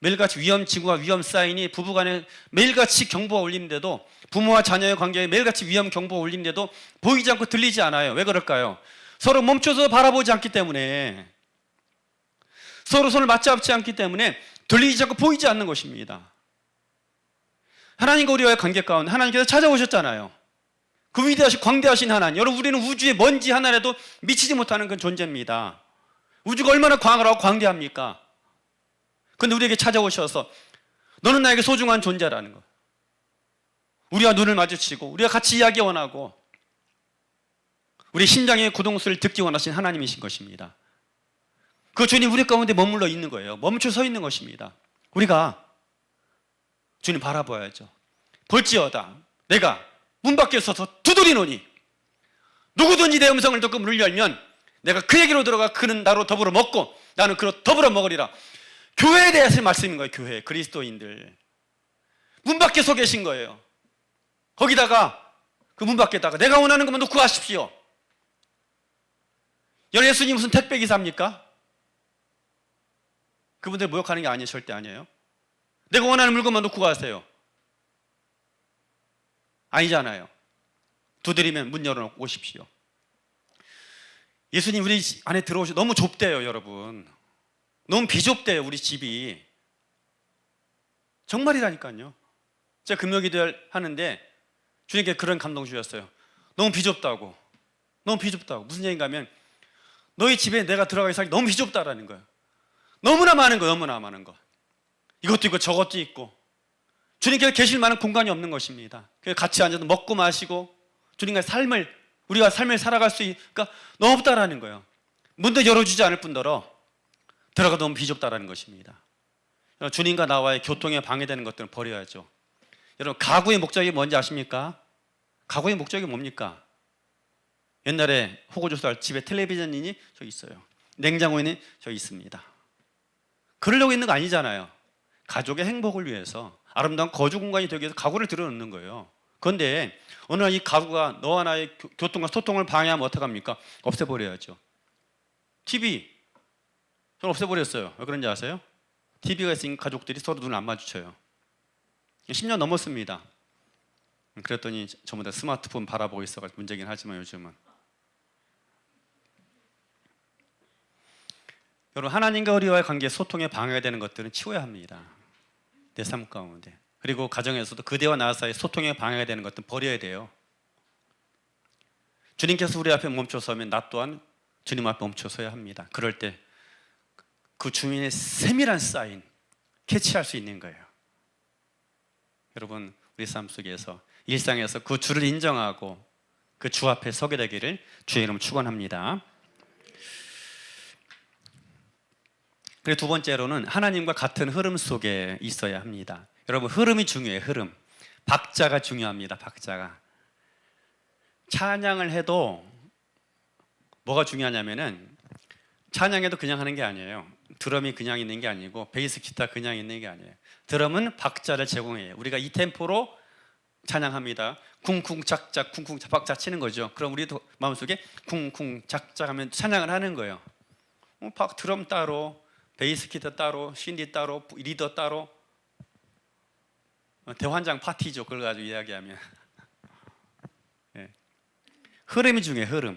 S1: 매일같이 위험 징후와 위험 사인이 부부간에 매일같이 경보가 울리는데도 부모와 자녀의 관계에 매일같이 위험 경보가 울리는데도 보이지 않고 들리지 않아요. 왜 그럴까요? 서로 멈춰서 바라보지 않기 때문에, 서로 손을 맞잡지 않기 때문에 들리지 않고 보이지 않는 것입니다. 하나님과 우리와의 관계 가운데 하나님께서 찾아오셨잖아요. 그 위대하신 광대하신 하나님, 여러분 우리는 우주의 먼지 하나라도 미치지 못하는 그런 존재입니다. 우주가 얼마나 광활하고 광대합니까? 그런데 우리에게 찾아오셔서 너는 나에게 소중한 존재라는 것, 우리와 눈을 마주치고 우리가 같이 이야기 원하고 우리 심장의 고동소리를 듣기 원하신 하나님이신 것입니다. 그 주님 우리 가운데 머물러 있는 거예요. 멈춰 서 있는 것입니다. 우리가 주님 바라봐야죠. 볼지어다 내가 문 밖에 서서 두드리노니 누구든지 내 음성을 듣고 문을 열면 내가 그에게로 들어가 그는 나로 더불어 먹고 나는 그로 더불어 먹으리라. 교회에 대해서 말씀인 거예요. 교회, 그리스도인들 문 밖에 서 계신 거예요. 거기다가 그 문 밖에다가 내가 원하는 것만 놓고 가십시오. 예수님 무슨 택배기사입니까? 그분들 모욕하는 게 아니에요. 절대 아니에요. 내가 원하는 물건만 놓고 가세요. 아니잖아요. 두드리면 문 열어놓고 오십시오. 예수님 우리 안에 들어오셔. 너무 좁대요 여러분. 너무 비좁대요 우리 집이. 정말이라니까요. 제가 금요기도 하는데 주님께 그런 감동 주셨어요. 너무 비좁다고. 너무 비좁다고. 무슨 얘기인가 하면 너희 집에 내가 들어가기 살기 너무 비좁다라는 거예요. 너무나 많은 거, 너무나 많은 거. 이것도 있고 저것도 있고 주님께서 계실 만한 공간이 없는 것입니다. 그래서 같이 앉아서 먹고 마시고 주님과 우리가 삶을 살아갈 수 있으니까 너무 없다라는 거예요. 문도 열어주지 않을 뿐더러 들어가 너무 비좁다라는 것입니다. 주님과 나와의 교통에 방해되는 것들은 버려야죠. 여러분 가구의 목적이 뭔지 아십니까? 가구의 목적이 뭡니까? 옛날에 호구조사 집에 텔레비전이 저기 있어요. 냉장고에는 저기 있습니다. 그러려고 있는 거 아니잖아요. 가족의 행복을 위해서 아름다운 거주 공간이 되기 위해서 가구를 들여놓는 거예요. 그런데 어느 날 이 가구가 너와 나의 교통과 소통을 방해하면 어떡합니까? 없애버려야죠. TV 저는 없애버렸어요. 왜 그런지 아세요? TV가 있으니까 가족들이 서로 눈을 안 마주쳐요. 10년 넘었습니다. 그랬더니 전부 다 스마트폰 바라보고 있어가지고 문제긴 하지만 요즘은 여러분 하나님과 우리와의 관계 소통에 방해가 되는 것들은 치워야 합니다. 내 삶 가운데. 그리고 가정에서도 그대와 나 사이 소통에 방해가 되는 것들은 버려야 돼요. 주님께서 우리 앞에 멈춰서면 나 또한 주님 앞에 멈춰서야 합니다. 그럴 때 그 주민의 세밀한 사인 캐치할 수 있는 거예요. 여러분 우리 삶 속에서 일상에서 그 주를 인정하고 그 주 앞에 서게 되기를 주의 이름으로 축원합니다. 그리고 두 번째로는 하나님과 같은 흐름 속에 있어야 합니다. 여러분 흐름이 중요해요. 흐름. 박자가 중요합니다. 박자가. 찬양을 해도 뭐가 중요하냐면은 찬양해도 그냥 하는 게 아니에요. 드럼이 그냥 있는 게 아니고 베이스 기타 그냥 있는 게 아니에요. 드럼은 박자를 제공해요. 우리가 이 템포로 찬양합니다. 쿵쿵 작작 쿵쿵 박자 치는 거죠. 그럼 우리도 마음속에 쿵쿵 작작 하면 찬양을 하는 거예요. 드럼 따로 베이스 기타 따로 신디 따로 리더 따로 대환장 파티죠. 그걸 가지고 이야기하면 네. 흐름이 중요해요.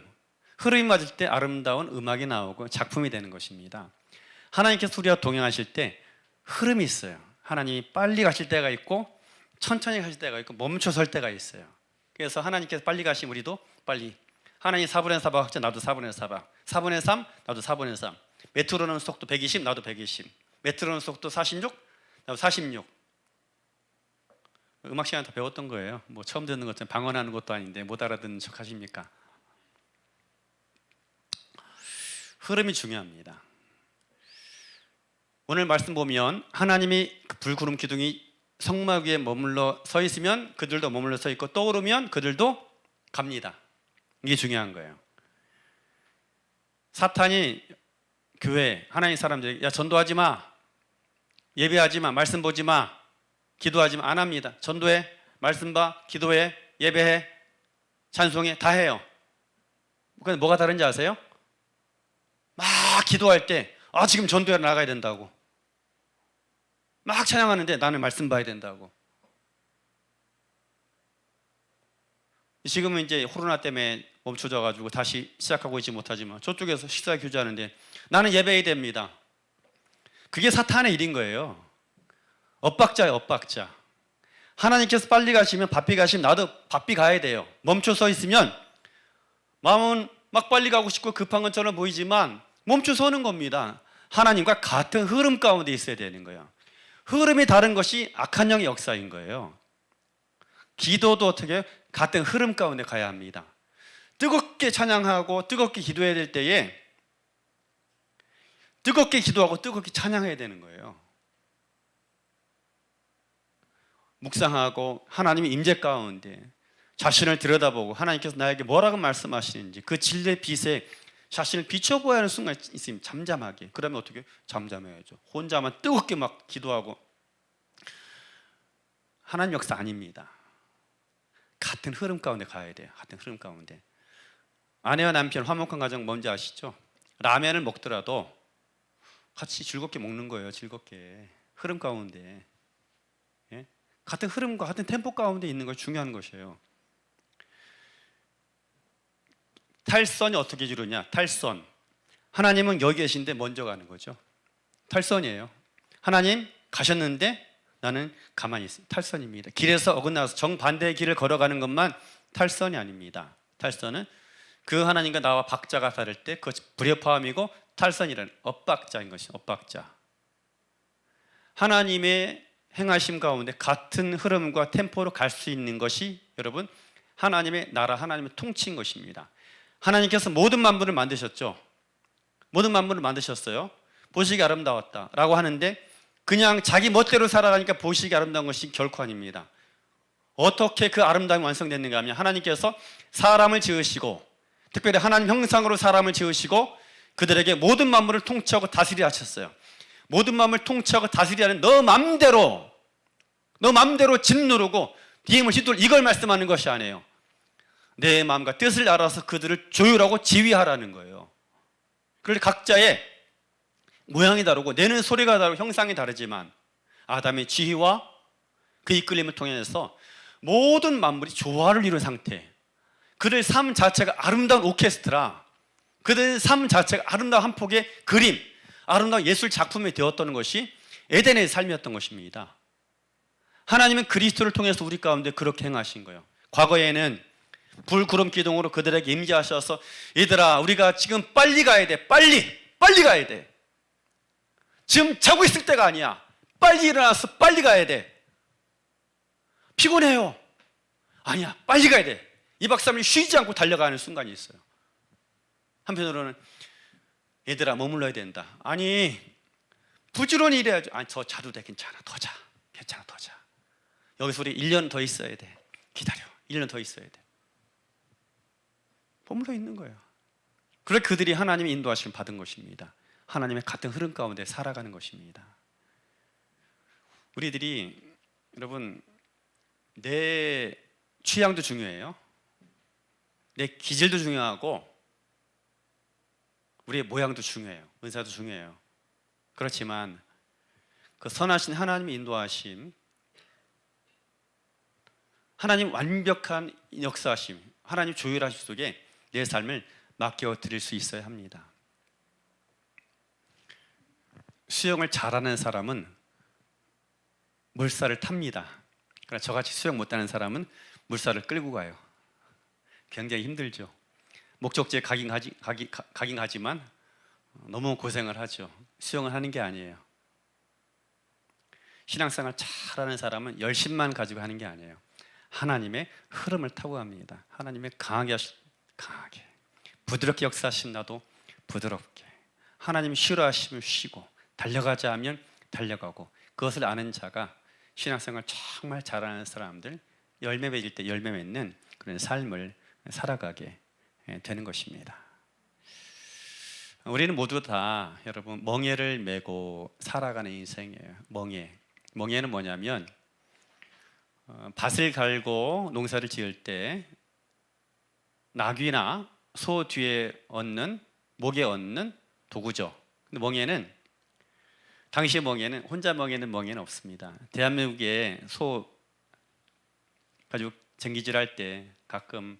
S1: 흐름이 맞을 때 아름다운 음악이 나오고 작품이 되는 것입니다. 하나님께서 우리와 동행하실 때 흐름이 있어요. 하나님이 빨리 가실 때가 있고 천천히 가실 때가 있고 멈춰 설 때가 있어요. 그래서 하나님께서 빨리 가시면 우리도 빨리 하나님 4분의 4박 학자 나도 4분의 4박 4분의 3 나도 4분의 3 메트로놈 속도 120 나도 120 메트로놈 속도 46 나도 46 음악 시간에 다 배웠던 거예요. 뭐 처음 듣는 것처럼 방언하는 것도 아닌데 못 알아듣는 척 하십니까? 흐름이 중요합니다. 오늘 말씀 보면 하나님이 그 불구름 기둥이 성막 위에 머물러 서 있으면 그들도 머물러 서 있고 떠오르면 그들도 갑니다. 이게 중요한 거예요. 사탄이 교회, 하나님 사람들이 야 전도하지 마, 예배하지 마, 말씀 보지 마, 기도하지 마. 안 합니다. 전도해, 말씀 봐, 기도해, 예배해, 찬송해, 다 해요. 근데 뭐가 다른지 아세요? 막 기도할 때 지금 전도에 나가야 된다고, 막 찬양하는데 나는 말씀 봐야 된다고. 지금은 이제 코로나 때문에 멈춰져가지고 다시 시작하고 있지 못하지만 저쪽에서 식사 교제하는데 나는 예배해야 됩니다. 그게 사탄의 일인 거예요. 엇박자예요, 엇박자. 하나님께서 빨리 가시면 바삐 가시면 나도 바삐 가야 돼요. 멈춰 서 있으면 마음은 막 빨리 가고 싶고 급한 것처럼 보이지만 멈춰 서는 겁니다. 하나님과 같은 흐름 가운데 있어야 되는 거예요. 흐름이 다른 것이 악한 영의 역사인 거예요. 기도도 어떻게 같은 흐름 가운데 가야 합니다. 뜨겁게 찬양하고 뜨겁게 기도해야 될 때에 뜨겁게 기도하고 뜨겁게 찬양해야 되는 거예요. 묵상하고 하나님의 임재 가운데 자신을 들여다보고 하나님께서 나에게 뭐라고 말씀하시는지 그 진리의 빛에 자신을 비춰보아야 하는 순간이 있으면 잠잠하게. 그러면 어떻게? 잠잠해야죠. 혼자만 뜨겁게 막 기도하고. 하나님 역사 아닙니다. 같은 흐름 가운데 가야 돼요. 같은 흐름 가운데. 아내와 남편 화목한 가정 뭔지 아시죠? 라면을 먹더라도 같이 즐겁게 먹는 거예요. 즐겁게. 흐름 가운데. 예? 같은 흐름과 같은 템포 가운데 있는 것이 중요한 것이에요. 탈선이 어떻게 이루냐? 탈선. 하나님은 여기 계신데 먼저 가는 거죠. 탈선이에요. 하나님 가셨는데 나는 가만히 있습니다. 탈선입니다. 길에서 어긋나서 정반대의 길을 걸어가는 것만 탈선이 아닙니다. 탈선은 그 하나님과 나와 박자가 다를 때 그것이 불협화음이고 탈선이라는 엇박자인 것이죠. 엇박자. 하나님의 행하심 가운데 같은 흐름과 템포로 갈 수 있는 것이 여러분 하나님의 나라, 하나님의 통치인 것입니다. 하나님께서 모든 만물을 만드셨죠. 모든 만물을 만드셨어요. 보시기 아름다웠다라고 하는데 그냥 자기 멋대로 살아가니까 보시기 아름다운 것이 결코 아닙니다. 어떻게 그 아름다움이 완성됐는가 하면 하나님께서 사람을 지으시고 특별히 하나님 형상으로 사람을 지으시고 그들에게 모든 만물을 통치하고 다스리게 하셨어요. 모든 만물을 통치하고 다스리라는 너 맘대로 짓누르고 비행을 휘둘 이걸 말씀하는 것이 아니에요. 내 마음과 뜻을 알아서 그들을 조율하고 지휘하라는 거예요. 그런데 각자의 모양이 다르고 내는 소리가 다르고 형상이 다르지만 아담의 지휘와 그 이끌림을 통해서 모든 만물이 조화를 이룬 상태, 그들의 삶 자체가 아름다운 오케스트라, 그들의 삶 자체가 아름다운 한 폭의 그림, 아름다운 예술 작품이 되었던 것이 에덴의 삶이었던 것입니다. 하나님은 그리스도를 통해서 우리 가운데 그렇게 행하신 거예요. 과거에는 불, 구름, 기둥으로 그들에게 임재하셔서 얘들아 우리가 지금 빨리 가야 돼. 빨리 가야 돼. 지금 자고 있을 때가 아니야. 빨리 일어나서 빨리 가야 돼. 피곤해요. 아니야, 빨리 가야 돼. 2박 3일 쉬지 않고 달려가는 순간이 있어요. 한편으로는 얘들아 머물러야 된다. 아니 부지런히 일해야죠. 아니 저 자도 돼. 괜찮아, 더 자. 괜찮아, 더 자. 여기서 우리 1년 더 있어야 돼. 기다려. 1년 더 있어야 돼. 머물러 있는 거예요. 그래 그들이 하나님의 인도하심을 받은 것입니다. 하나님의 같은 흐름 가운데 살아가는 것입니다. 우리들이 여러분 내 취향도 중요해요. 내 기질도 중요하고 우리의 모양도 중요해요. 은사도 중요해요. 그렇지만 그 선하신 하나님의 인도하심, 하나님 완벽한 역사하심, 하나님 조율하심 속에 내 삶을 맡겨 드릴 수 있어야 합니다. 수영을 잘하는 사람은 물살을 탑니다. 그러나 저같이 수영 못하는 사람은 물살을 끌고 가요. 굉장히 힘들죠. 목적지에 가긴 하지만 너무 고생을 하죠. 수영을 하는 게 아니에요. 신앙생활 잘하는 사람은 열심만 가지고 하는 게 아니에요. 하나님의 흐름을 타고 갑니다. 하나님의 강하게 부드럽게 역사하신 나도 부드럽게, 하나님이 싫어하시면 쉬고 달려가자 하면 달려가고, 그것을 아는 자가 신앙생활 정말 잘하는 사람들, 열매 맺을 때 열매 맺는 그런 삶을 살아가게 되는 것입니다. 우리는 모두 다 여러분 멍에를 메고 살아가는 인생이에요. 멍에는 뭐냐면 밭을 갈고 농사를 지을 때 나귀나 소 뒤에 목에 얹는 도구죠. 근데 당시 혼자 멍에는 없습니다. 대한민국에 소 가지고 쟁기질할 때 가끔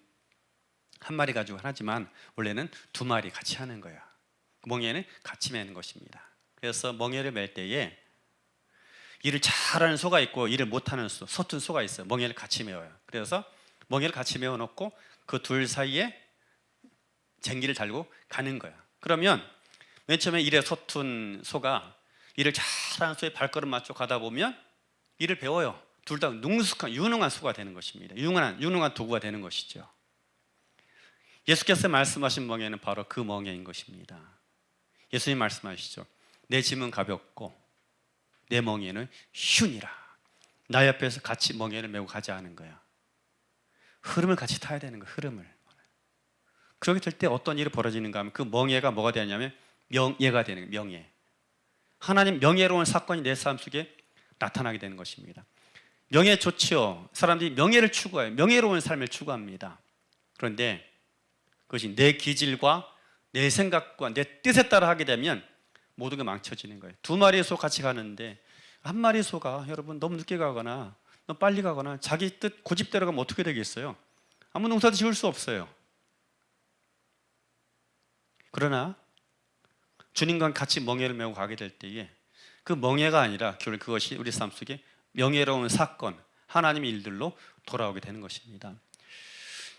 S1: 한 마리 가지고 하지만 원래는 두 마리 같이 하는 거예요. 멍에는 같이 매는 것입니다. 그래서 멍에를 맬 때에 일을 잘하는 소가 있고 일을 못하는 서툰 소가 있어요. 멍에를 같이 메워요. 그래서 멍에를 같이 메워 놓고 그 둘 사이에 쟁기를 달고 가는 거야. 그러면 맨 처음에 일에 서툰 소가 일을 잘하는 소의 발걸음 맞춰 가다 보면 일을 배워요. 둘 다 유능한 소가 되는 것입니다. 유능한 도구가 되는 것이죠. 예수께서 말씀하신 멍에는 바로 그 멍에인 것입니다. 예수님 말씀하시죠. 내 짐은 가볍고 내 멍에는 쉬우니라. 나 옆에서 같이 멍에를 메고 가자 하는 거야. 흐름을 같이 타야 되는 거야. 흐름을. 그렇게 될 때 어떤 일이 벌어지는가 하면 그 멍에가 뭐가 되냐면 명예가 되는 거예요. 명예. 하나님 명예로운 사건이 내 삶 속에 나타나게 되는 것입니다. 명예 좋지요. 사람들이 명예를 추구해요. 명예로운 삶을 추구합니다. 그런데 그것이 내 기질과 내 생각과 내 뜻에 따라 하게 되면 모든 게 망쳐지는 거예요. 두 마리의 소 같이 가는데 한 마리의 소가 여러분 너무 늦게 가거나 너무 빨리 가거나 자기 뜻 고집대로 가면 어떻게 되겠어요? 아무 농사도 지을 수 없어요. 그러나 주님과 같이 멍에를 메고 가게 될 때에 그 멍에가 아니라 결국 그것이 우리 삶 속에 명예로운 사건, 하나님의 일들로 돌아오게 되는 것입니다.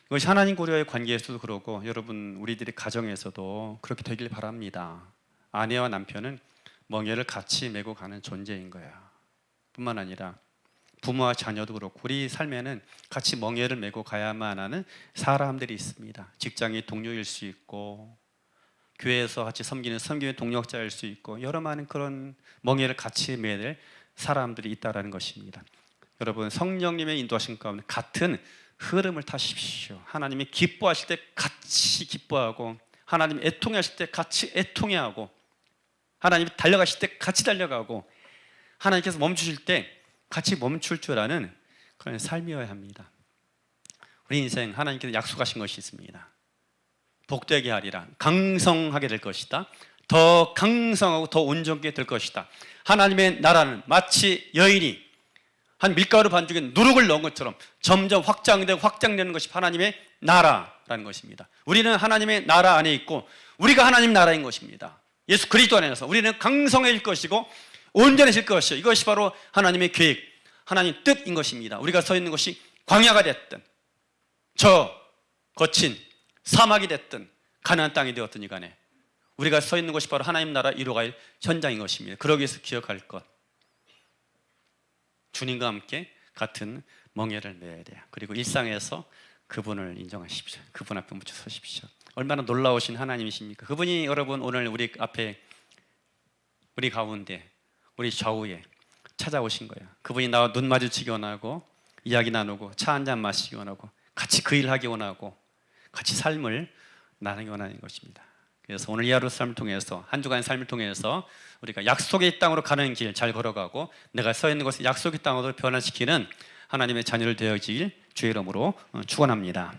S1: 이것이 하나님과의 관계에서도 그러고 여러분 우리들의 가정에서도 그렇게 되길 바랍니다. 아내와 남편은 멍에를 같이 메고 가는 존재인 거예요. 뿐만 아니라 부모와 자녀도 그렇고 우리 삶에는 같이 멍에를 메고 가야만 하는 사람들이 있습니다. 직장의 동료일 수 있고 교회에서 같이 섬기는 섬김의 동력자일 수 있고 여러 많은 그런 멍에를 같이 매낼 사람들이 있다는 것입니다. 여러분 성령님의 인도하신 가운데 같은 흐름을 타십시오. 하나님이 기뻐하실 때 같이 기뻐하고 하나님 애통하실 때 같이 애통해하고 하나님이 달려가실 때 같이 달려가고 하나님께서 멈추실 때 같이 멈출 줄 아는 그런 삶이어야 합니다. 우리 인생 하나님께서 약속하신 것이 있습니다. 복되게 하리라. 강성하게 될 것이다. 더 강성하고 더 온전하게 될 것이다. 하나님의 나라는 마치 여인이 한 밀가루 반죽에 누룩을 넣은 것처럼 점점 확장되는 것이 하나님의 나라라는 것입니다. 우리는 하나님의 나라 안에 있고 우리가 하나님 나라인 것입니다. 예수 그리스도 안에서 우리는 강성해질 것이고 온전해질 것이요. 이것이 바로 하나님의 계획, 하나님 뜻인 것입니다. 우리가 서 있는 것이 광야가 됐든 저 거친 사막이 됐든 가나안 땅이 되었든 간에 우리가 서 있는 것이 바로 하나님 나라 이루어갈 현장인 것입니다. 그러기 위해서 기억할 것, 주님과 함께 같은 멍에를 메어야 돼요. 그리고 일상에서 그분을 인정하십시오. 그분 앞에 묻혀 서십시오. 얼마나 놀라우신 하나님이십니까? 그분이 여러분 오늘 우리 앞에, 우리 가운데, 우리 좌우에 찾아오신 거예요. 그분이 나와 눈 마주치기 원하고 이야기 나누고 차 한잔 마시기 원하고 같이 그 일하기 원하고 같이 삶을 나누기 원하는 것입니다. 그래서 오늘 이 하루 삶을 통해서 한 주간 삶을 통해서 우리가 약속의 땅으로 가는 길 잘 걸어가고 내가 서 있는 곳을 약속의 땅으로 변화시키는 하나님의 자녀를 되어질 주의 이름으로 축원합니다.